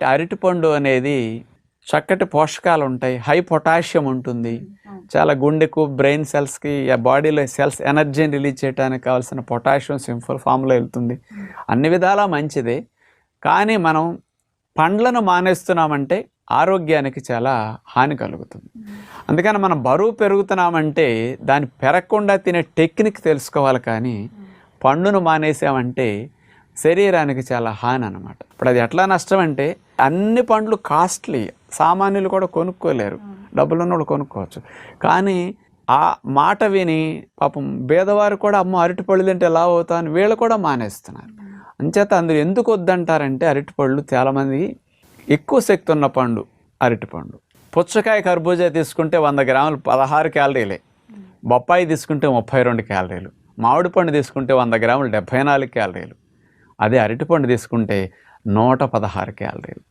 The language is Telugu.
అరటిపండు అనేది చక్కటి పోషకాలు ఉంటాయి, హై పొటాషియం ఉంటుంది. చాలా గుండెకు, బ్రెయిన్ సెల్స్కి, బాడీలో సెల్స్ ఎనర్జీని రిలీజ్ చేయడానికి కావాల్సిన పొటాషియం సింపుల్ ఫామ్లో వెళ్తుంది. అన్ని విధాలా మంచిదే. కానీ మనం పండ్లను మానేస్తున్నామంటే ఆరోగ్యానికి చాలా హాని కలుగుతుంది. అందుకని మనం బరువు పెరుగుతున్నామంటే దాన్ని పెరగకుండా తినే టెక్నిక్ తెలుసుకోవాలి. కానీ పండును మానేసామంటే శరీరానికి చాలా హాని అన్నమాట. ఇప్పుడు అది ఎట్లా నష్టం అంటే, అన్ని పండ్లు కాస్ట్లీ, సామాన్యులు కూడా కొనుక్కోలేరు, డబ్బులున్న వాళ్ళు కొనుక్కోవచ్చు. కానీ ఆ మాట విని పాపం పేదవారు కూడా అమ్మ అరటిపళ్ళు తింటే ఎలా అవుతా అని వీళ్ళు కూడా మానేస్తున్నారు. అంచేత అందులో ఎందుకు వద్దంటారంటే, అరటిపళ్ళు చాలామంది ఎక్కువ శక్తి ఉన్న పండు అరటిపండు. పుచ్చకాయ, కర్బూజా తీసుకుంటే 100 గ్రాములు 16 క్యాలరీలే, బొప్పాయి తీసుకుంటే 32 క్యాలరీలు, మామిడి పండు తీసుకుంటే 100 గ్రాములు 74 క్యాలరీలు. అదే అరటిపండు తీసుకుంటే 116 క్యాలరీలు.